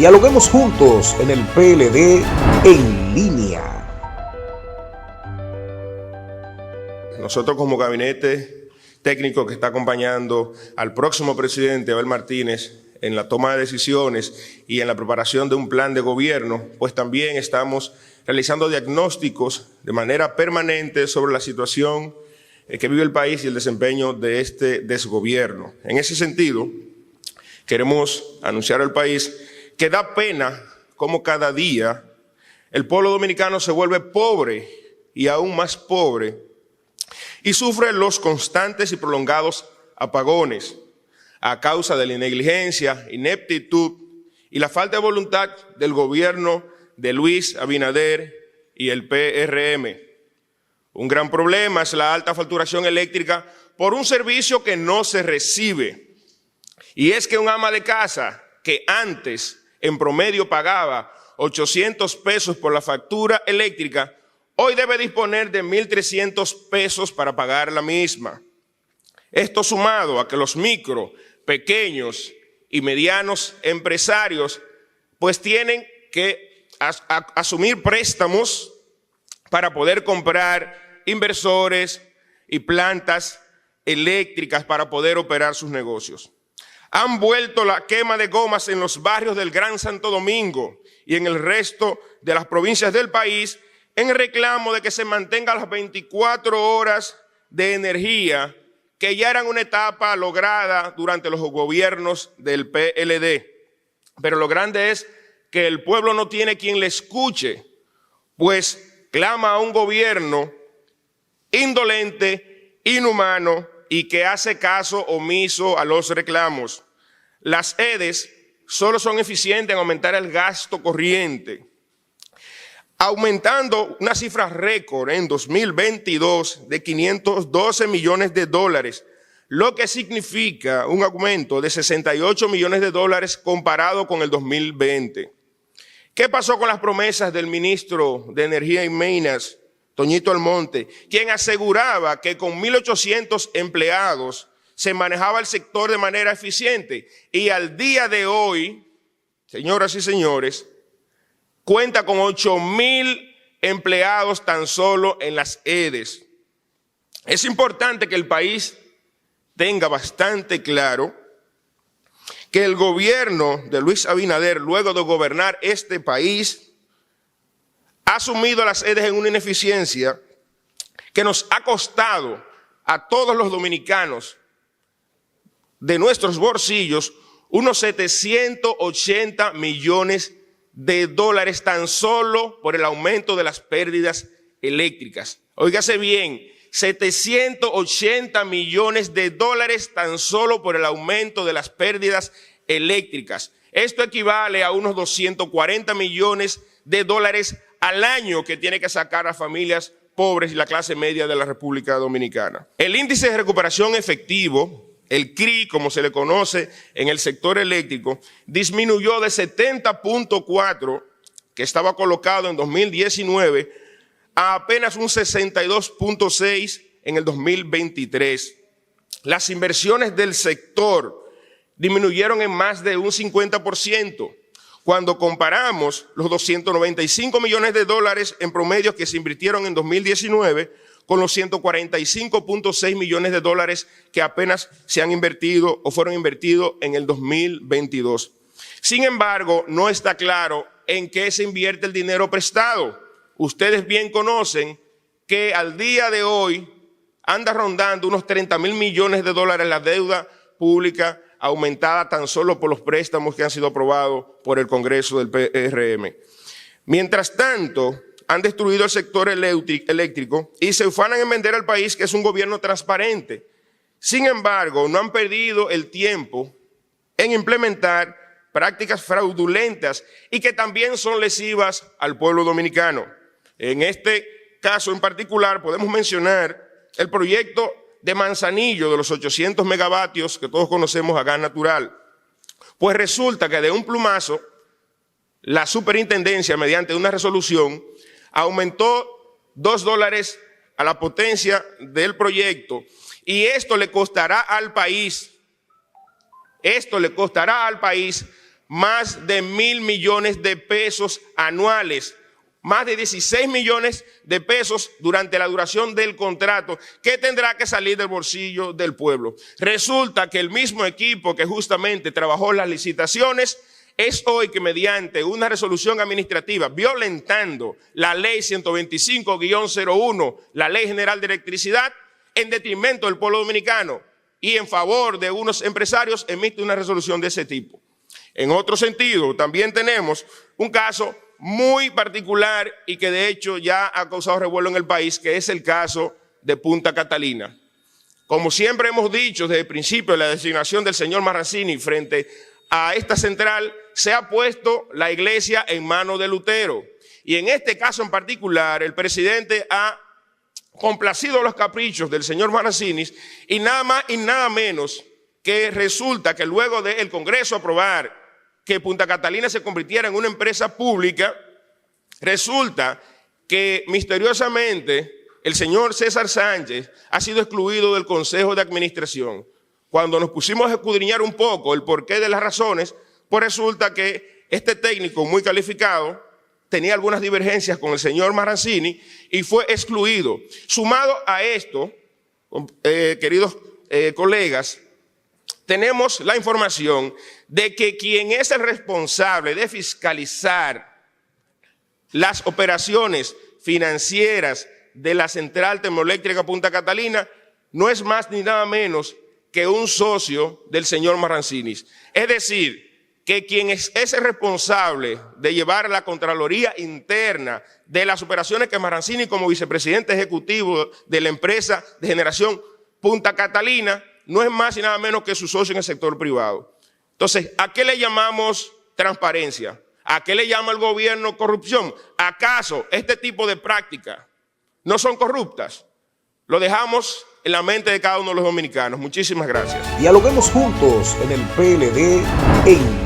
Dialoguemos juntos en el PLD en línea. Nosotros como gabinete técnico que está acompañando al próximo presidente, Abel Martínez, en la toma de decisiones y en la preparación de un plan de gobierno, pues también estamos realizando diagnósticos de manera permanente sobre la situación que vive el país y el desempeño de este desgobierno. En ese sentido, queremos anunciar al país que da pena cómo cada día el pueblo dominicano se vuelve pobre y aún más pobre y sufre los constantes y prolongados apagones a causa de la negligencia, ineptitud y la falta de voluntad del gobierno de Luis Abinader y el PRM. Un gran problema es la alta facturación eléctrica por un servicio que no se recibe. Y es que un ama de casa que antes en promedio pagaba 800 pesos por la factura eléctrica, hoy debe disponer de 1.300 pesos para pagar la misma. Esto sumado a que los micro, pequeños y medianos empresarios pues tienen que asumir préstamos para poder comprar inversores y plantas eléctricas para poder operar sus negocios. Han vuelto la quema de gomas en los barrios del Gran Santo Domingo y en el resto de las provincias del país en reclamo de que se mantengan las 24 horas de energía que ya eran una etapa lograda durante los gobiernos del PLD. Pero lo grande es que el pueblo no tiene quien le escuche, pues clama a un gobierno indolente, inhumano y que hace caso omiso a los reclamos. Las EDES solo son eficientes en aumentar el gasto corriente, aumentando una cifra récord en 2022 de 512 millones de dólares, lo que significa un aumento de 68 millones de dólares comparado con el 2020. ¿Qué pasó con las promesas del ministro de Energía y Minas, Toñito Almonte, quien aseguraba que con 1.800 empleados se manejaba el sector de manera eficiente? Y al día de hoy, señoras y señores, cuenta con 8.000 empleados tan solo en las EDES. Es importante que el país tenga bastante claro que el gobierno de Luis Abinader, luego de gobernar este país, ha sumido a las EDES en una ineficiencia que nos ha costado a todos los dominicanos de nuestros bolsillos unos 780 millones de dólares tan solo por el aumento de las pérdidas eléctricas. Óigase bien, 780 millones de dólares tan solo por el aumento de las pérdidas eléctricas. Esto equivale a unos 240 millones de dólares al año que tiene que sacar a familias pobres y la clase media de la República Dominicana. El índice de recuperación efectivo, el CRI, como se le conoce en el sector eléctrico, disminuyó de 70.4, que estaba colocado en 2019, a apenas un 62.6 en el 2023. Las inversiones del sector disminuyeron en más de un 50%. Cuando comparamos los 295 millones de dólares en promedio que se invirtieron en 2019 con los 145.6 millones de dólares que apenas se han invertido o fueron invertidos en el 2022. Sin embargo, no está claro en qué se invierte el dinero prestado. Ustedes bien conocen que al día de hoy anda rondando unos 30.000 millones de dólares la deuda pública aumentada tan solo por los préstamos que han sido aprobados por el Congreso del PRM. Mientras tanto, han destruido el sector eléctrico y se ufanan en vender al país que es un gobierno transparente. Sin embargo, no han perdido el tiempo en implementar prácticas fraudulentas y que también son lesivas al pueblo dominicano. En este caso en particular podemos mencionar el proyecto de Manzanillo de los 800 megavatios que todos conocemos a gas natural. Pues resulta que de un plumazo la superintendencia, mediante una resolución, aumentó $2 a la potencia del proyecto y esto le costará al país más de 1.000 millones de pesos anuales, más de 16 millones de pesos durante la duración del contrato, que tendrá que salir del bolsillo del pueblo. Resulta que el mismo equipo que justamente trabajó las licitaciones es hoy que mediante una resolución administrativa violentando la ley 125-01, la Ley General de Electricidad, en detrimento del pueblo dominicano y en favor de unos empresarios, emite una resolución de ese tipo. En otro sentido, también tenemos un caso muy particular y que de hecho ya ha causado revuelo en el país, que es el caso de Punta Catalina. Como siempre hemos dicho desde el principio de la designación del señor Marrancini frente a esta central, se ha puesto la iglesia en manos de Lutero. Y en este caso en particular, el presidente ha complacido los caprichos del señor Marrancini y nada más y nada menos que resulta que luego del Congreso aprobar que Punta Catalina se convirtiera en una empresa pública, resulta que misteriosamente el señor César Sánchez ha sido excluido del Consejo de Administración. Cuando nos pusimos a escudriñar un poco el porqué de las razones, pues resulta que este técnico muy calificado tenía algunas divergencias con el señor Marrancini y fue excluido. Sumado a esto, queridos colegas, tenemos la información de que quien es el responsable de fiscalizar las operaciones financieras de la Central Termoeléctrica Punta Catalina no es más ni nada menos que un socio del señor Marrancini. Es decir, que quien es el responsable de llevar la Contraloría Interna de las operaciones que Marrancini como vicepresidente ejecutivo de la empresa de generación Punta Catalina no es más y nada menos que su socio en el sector privado. Entonces, ¿a qué le llamamos transparencia? ¿A qué le llama el gobierno corrupción? ¿Acaso este tipo de prácticas no son corruptas? Lo dejamos en la mente de cada uno de los dominicanos. Muchísimas gracias. Dialoguemos juntos en el PLD en